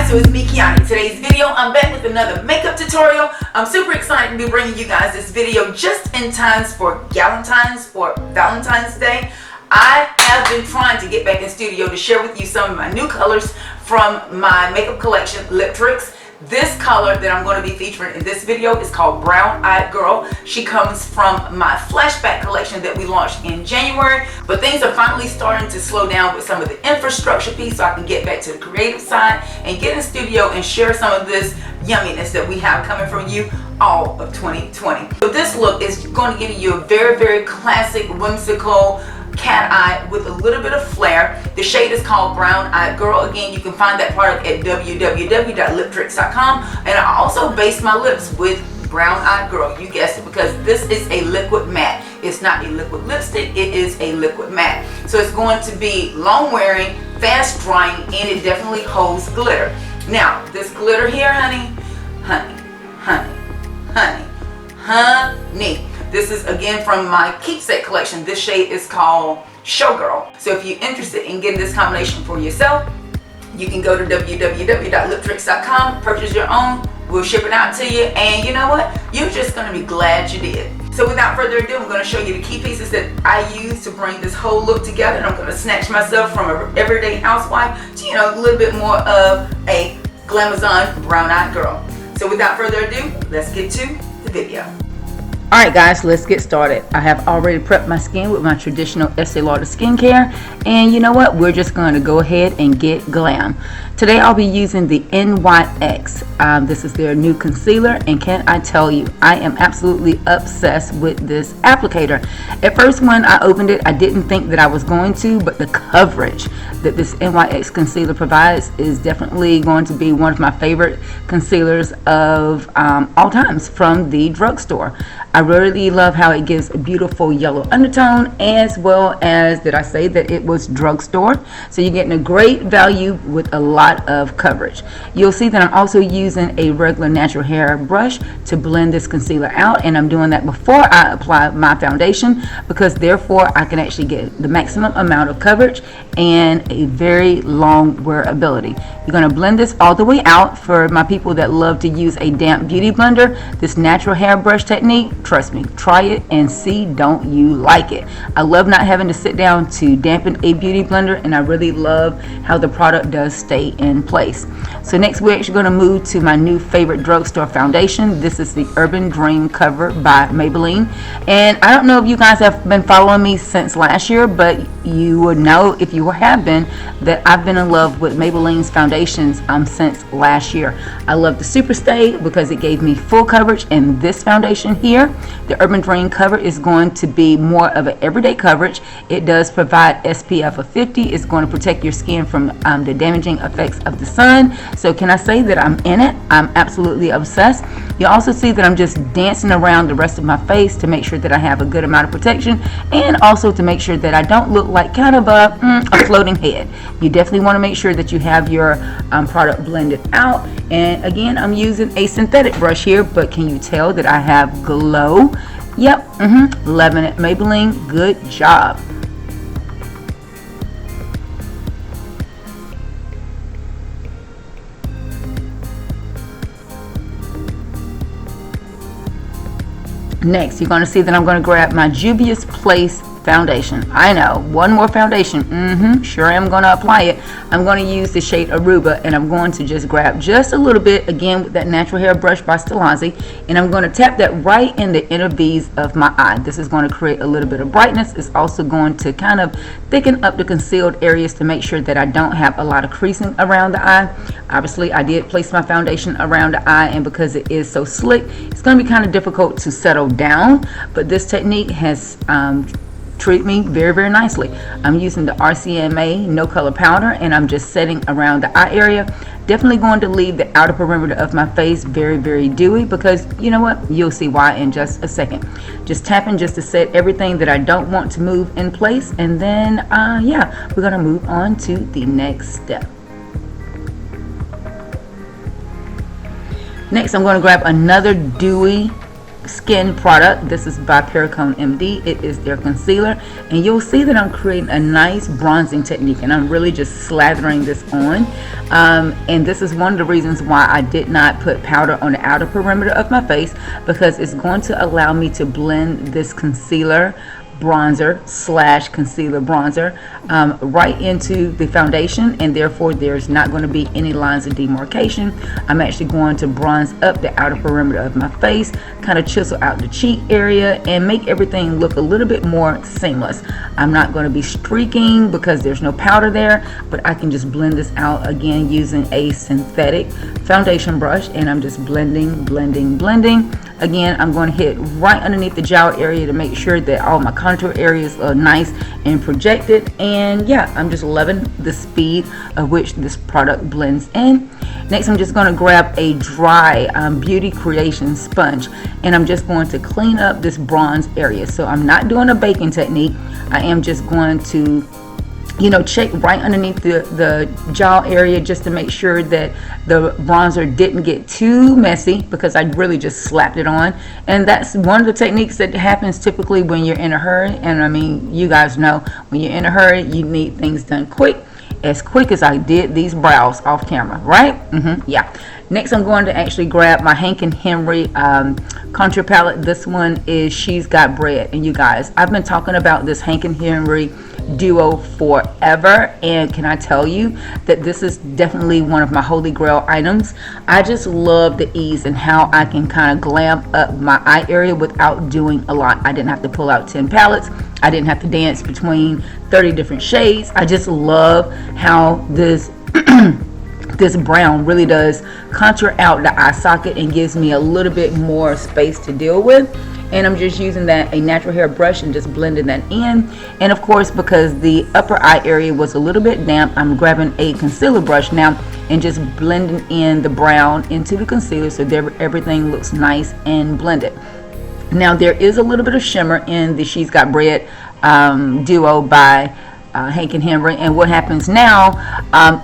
guys, so it's me, Kiani. Today's video, I'm back with another makeup tutorial. I'm super excited to be bringing you guys this video just in time for Valentine's Day. I have been trying to get back in studio to share with you some of my new colors from my makeup collection, LipTricks. This color that I'm going to be featuring in this video is called Brown Eyed Girl. She comes from my flashback collection that we launched in January, but things are finally starting to slow down with some of the infrastructure piece so I can get back to the creative side and get in studio and share some of this yumminess that we have coming from you all of 2020. So this look is going to give you a very, very classic, whimsical cat eye with a little bit of flair. The shade is called Brown Eyed Girl. Again, you can find that product at www.liptricks.com. And I also based my lips with Brown Eyed Girl. You guessed it, because this is a liquid matte. It's not a liquid lipstick, it is a liquid matte. So it's going to be long wearing, fast drying, and it definitely holds glitter. Now, this glitter here, honey. This is again from my keepsake collection. This shade is called Showgirl. So if you're interested in getting this combination for yourself, you can go to www.liptricks.com, purchase your own. We'll ship it out to you, and you know what? You're just going to be glad you did. So without further ado, I'm going to show you the key pieces that I use to bring this whole look together. And I'm going to snatch myself from an everyday housewife to, you know, a little bit more of a glamazon brown-eyed girl. So without further ado, let's get to the video. Alright guys, let's get started. I have already prepped my skin with my traditional Estee Lauder skincare, and you know what, we're just going to go ahead and get glam. Today I'll be using the NYX. This is their new concealer, and can I tell you, I am absolutely obsessed with this applicator. At first when I opened it, I didn't think that I was going to, but the coverage that this NYX concealer provides is definitely going to be one of my favorite concealers of all times from the drugstore. I really love how it gives a beautiful yellow undertone, as well as, did I say that it was drugstore? So you're getting a great value with a lot of coverage. You'll see that I'm also using a regular natural hair brush to blend this concealer out, and I'm doing that before I apply my foundation, because therefore I can actually get the maximum amount of coverage and a very long wearability. You're going to blend this all the way out. For my people that love to use a damp beauty blender, this natural hair brush technique, trust me, try it and see, don't you like it? I love not having to sit down to dampen a beauty blender, and I really love how the product does stay in place. So next we're actually going to move to my new favorite drugstore foundation. This is the Urban Dream Cover by Maybelline, and I don't know if you guys have been following me since last year, but you would know, if you have been, that I've been in love with Maybelline's foundations since last year. I love the Super Stay because it gave me full coverage, and this foundation here, the Urban Dream Cover, is going to be more of an everyday coverage. It does provide SPF of 50. It's going to protect your skin from the damaging effects of the sun. So can I say that I'm in it? I'm absolutely obsessed. You also see that I'm just dancing around the rest of my face to make sure that I have a good amount of protection, and also to make sure that I don't look like kind of a floating head. You definitely want to make sure that you have your product blended out. And again, I'm using a synthetic brush here, but can you tell that I have glow? Yep, loving it. Maybelline, good job. Next, you're going to see that I'm going to grab my Juvia's Place foundation. I know, one more foundation. Sure am going to apply it. I'm going to use the shade Aruba, and I'm going to just grab just a little bit, again with that natural hair brush by Stellantis, and I'm going to tap that right in the inner V's of my eye. This is going to create a little bit of brightness. It's also going to kind of thicken up the concealed areas to make sure that I don't have a lot of creasing around the eye. Obviously, I did place my foundation around the eye, and because it is so slick, it's going to be kind of difficult to settle down, but this technique has treat me very, very nicely. I'm using the RCMA no color powder, and I'm just setting around the eye area. Definitely going to leave the outer perimeter of my face very, very dewy, because you know what, you'll see why in just a second. Just tapping just to set everything that I don't want to move in place, and then yeah, we're gonna move on to the next step. Next, I'm going to grab another dewy skin product. This is by Pericone MD. It is their concealer, and you'll see that I'm creating a nice bronzing technique, and I'm really just slathering this on. And this is one of the reasons why I did not put powder on the outer perimeter of my face, because it's going to allow me to blend this concealer bronzer slash concealer bronzer right into the foundation, and therefore there's not going to be any lines of demarcation. I'm actually going to bronze up the outer perimeter of my face, kind of chisel out the cheek area, and make everything look a little bit more seamless. I'm not going to be streaking because there's no powder there, but I can just blend this out again using a synthetic foundation brush, and I'm just blending. Again, I'm going to hit right underneath the jowl area to make sure that all my contour areas are nice and projected. And yeah, I'm just loving the speed of which this product blends in. Next, I'm just going to grab a dry Beauty Creation sponge, and I'm just going to clean up this bronze area. So I'm not doing a baking technique. I am just going to, you know, check right underneath the jaw area just to make sure that the bronzer didn't get too messy, because I really just slapped it on. And that's one of the techniques that happens typically when you're in a hurry. And I mean, you guys know, when you're in a hurry, you need things done quick. As quick as I did these brows off camera, right? Yeah. Next, I'm going to actually grab my Hank & Henry contour palette. This one is She's Got Bread. And you guys, I've been talking about this Hank & Henry duo forever, and can I tell you that this is definitely one of my holy grail items. I just love the ease and how I can kind of glam up my eye area without doing a lot. I didn't have to pull out 10 palettes. I didn't have to dance between 30 different shades. I just love how this this brown really does contour out the eye socket and gives me a little bit more space to deal with. And I'm just using a natural hair brush and just blending that in. And of course, because the upper eye area was a little bit damp, I'm grabbing a concealer brush now and just blending in the brown into the concealer so that everything looks nice and blended. Now, there is a little bit of shimmer in the She's Got Bread duo by Hank & Henry, and what happens now,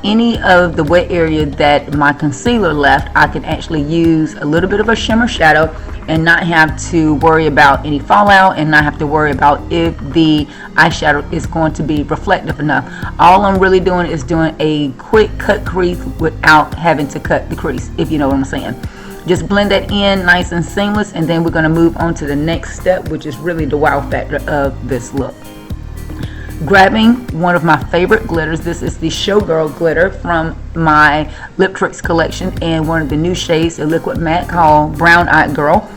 any of the wet area that my concealer left, I can actually use a little bit of a shimmer shadow and not have to worry about any fallout, and not have to worry about if the eyeshadow is going to be reflective enough. All I'm really doing is doing a quick cut crease without having to cut the crease, if you know what I'm saying. Just blend that in nice and seamless, and then we're going to move on to the next step, which is really the wow factor of this look. Grabbing one of my favorite glitters. This is the Showgirl glitter from my LipTricks collection, and one of the new shades, a liquid matte called Brown Eyed Girl.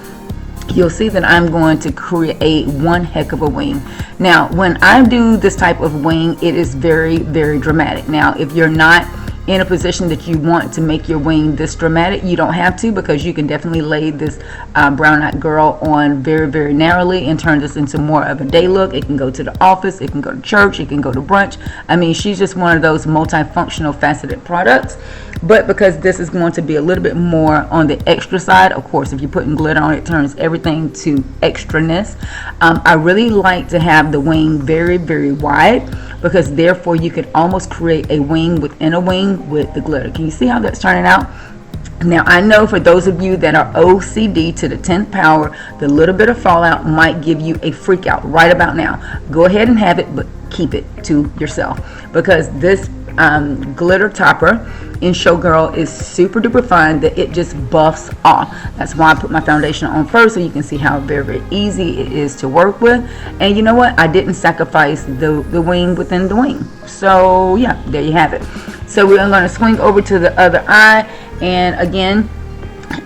You'll see that I'm going to create one heck of a wing. Now, when I do this type of wing, it is very, very dramatic. Now, if you're not in a position that you want to make your wing this dramatic, you don't have to, because you can definitely lay this Brown Eyed Girl on very, very narrowly and turn this into more of a day look. It can go to the office, it can go to church, it can go to brunch. I mean, she's just one of those multifunctional faceted products. But because this is going to be a little bit more on the extra side, of course, if you're putting glitter on it, it turns everything to extraness. I really like to have the wing very, very wide, because therefore you could almost create a wing within a wing with the glitter. Can you see how that's turning out? Now, I know for those of you that are OCD to the 10th power, the little bit of fallout might give you a freak out right about now. Go ahead and have it, but keep it to yourself, because this glitter topper in Showgirl is super duper fun, that it just buffs off. That's why I put my foundation on first, so you can see how very, very easy it is to work with. And you know what, I didn't sacrifice the wing within the wing. So yeah, there you have it. So we're going to swing over to the other eye, and again,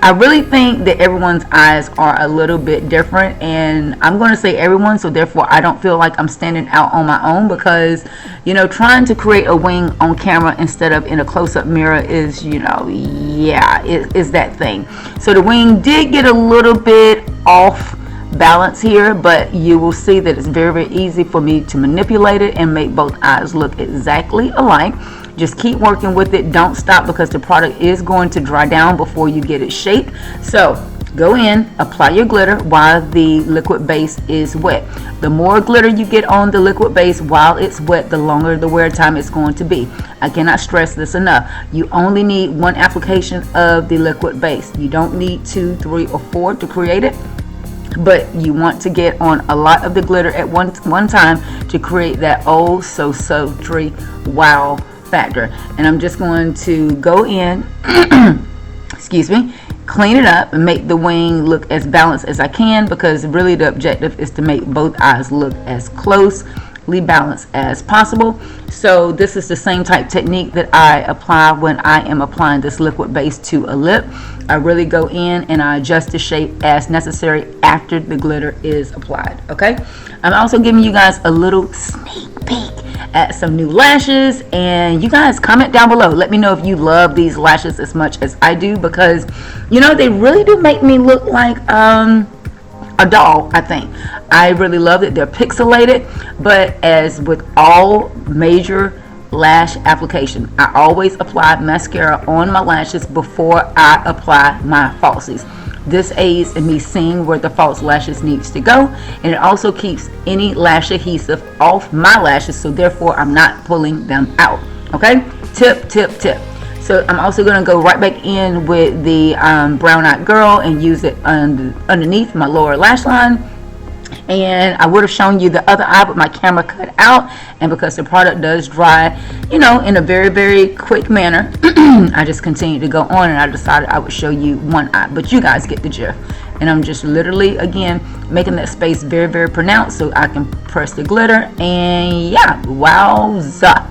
I really think that everyone's eyes are a little bit different, and I'm going to say everyone, so therefore I don't feel like I'm standing out on my own, because, you know, trying to create a wing on camera instead of in a close-up mirror is, you know, yeah, it is that thing. So the wing did get a little bit off balance here, but you will see that it's very, very easy for me to manipulate it and make both eyes look exactly alike. Just keep working with it. Don't stop, because the product is going to dry down before you get it shaped. So go in, apply your glitter while the liquid base is wet. The more glitter you get on the liquid base while it's wet, the longer the wear time is going to be. I cannot stress this enough. You only need one application of the liquid base. You don't need 2, 3, or 4 to create it. but you want to get on a lot of the glitter at one time to create that oh so sultry wow factor. And I'm just going to go in excuse me, clean it up and make the wing look as balanced as I can, because really the objective is to make both eyes look as closely balanced as possible. So this is the same type technique that I apply when I am applying this liquid base to a lip. I really go in and I adjust the shape as necessary after the glitter is applied. Okay, I'm also giving you guys a little sneak peek at some new lashes, and you guys comment down below, let me know if you love these lashes as much as I do, because you know they really do make me look like a doll. I think I really love it. They're pixelated, but as with all major lash application, I always apply mascara on my lashes before I apply my falsies. This aids in me seeing where the false lashes needs to go, and it also keeps any lash adhesive off my lashes, so therefore I'm not pulling them out. Okay, tip. So I'm also going to go right back in with the Brown Eyed Girl and use it underneath my lower lash line. And I would have shown you the other eye, but my camera cut out, and because the product does dry, you know, in a very quick manner, I just continued to go on, and I decided I would show you one eye, but you guys get the gist. And I'm just literally again making that space very pronounced so I can press the glitter, and yeah, wowza.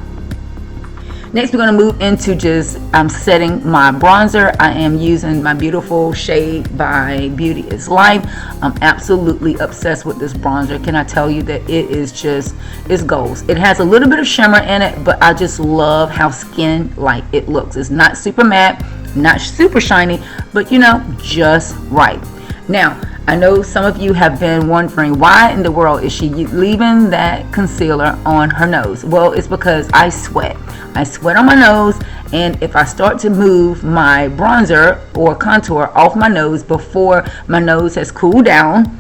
Next, we're going to move into just setting my bronzer. I am using my beautiful shade by Beauty is Life. I'm absolutely obsessed with this bronzer. Can I tell you that it is just, it's goals. It has a little bit of shimmer in it, but I just love how skin-like it looks. It's not super matte, not super shiny, but you know, just right. Now, I know some of you have been wondering, why in the world is she leaving that concealer on her nose? Well, it's because I sweat. I sweat on my nose, and if I start to move my bronzer or contour off my nose before my nose has cooled down,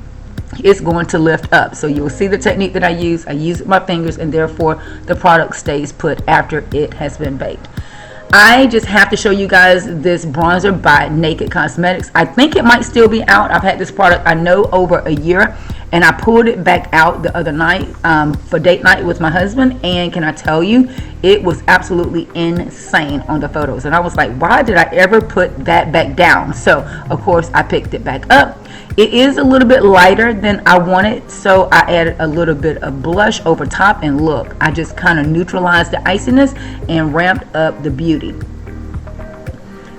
it's going to lift up. So you will see the technique that I use. I use it with my fingers, and therefore the product stays put after it has been baked. I just have to show you guys this bronzer by Naked Cosmetics. I think it might still be out. I've had this product, I know, over a year, and I pulled it back out the other night for date night with my husband, and can I tell you, it was absolutely insane on the photos, and I was like, why did I ever put that back down? So of course I picked it back up. It is a little bit lighter than I wanted, so I added a little bit of blush over top, and look, I just kind of neutralized the iciness and ramped up the beauty.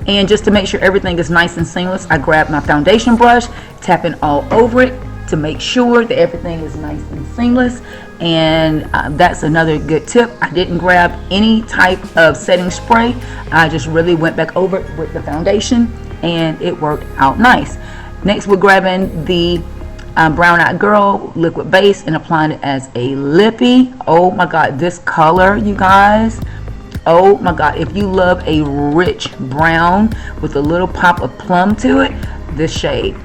And just to make sure everything is nice and seamless, I grabbed my foundation brush, tapping all over it to make sure that everything is nice and seamless. And that's another good tip. I didn't grab any type of setting spray. I just really went back over it with the foundation, and it worked out nice. Next, we're grabbing the Brown Eyed Girl liquid base and applying it as a lippy. Oh my god, this color, you guys, oh my god, if you love a rich brown with a little pop of plum to it, this shade.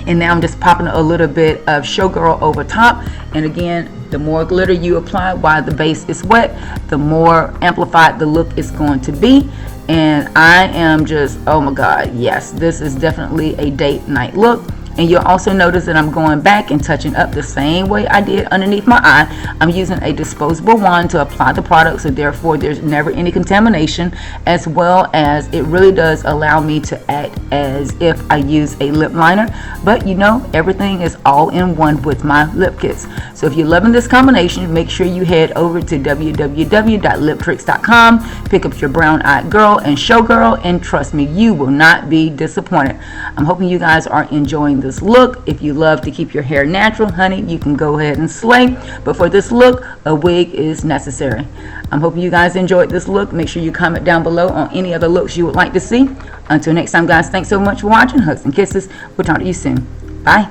And now I'm just popping a little bit of Showgirl over top, and again, the more glitter you apply while the base is wet, the more amplified the look is going to be. And I am just, oh my god, yes, this is definitely a date night look. And you'll also notice that I'm going back and touching up the same way I did underneath my eye. I'm using a disposable wand to apply the product, so therefore there's never any contamination, as well as it really does allow me to act as if I use a lip liner. But you know, everything is all in one with my lip kits. So if you're loving this combination, make sure you head over to www.liptricks.com, pick up your Brown Eyed Girl and Showgirl, and trust me, you will not be disappointed. I'm hoping you guys are enjoying this look. If you love to keep your hair natural, honey, you can go ahead and slay, but for this look, a wig is necessary. I'm hoping you guys enjoyed this look. Make sure you comment down below on any other looks you would like to see. Until next time, guys, thanks so much for watching. Hugs and kisses. We'll talk to you soon. Bye.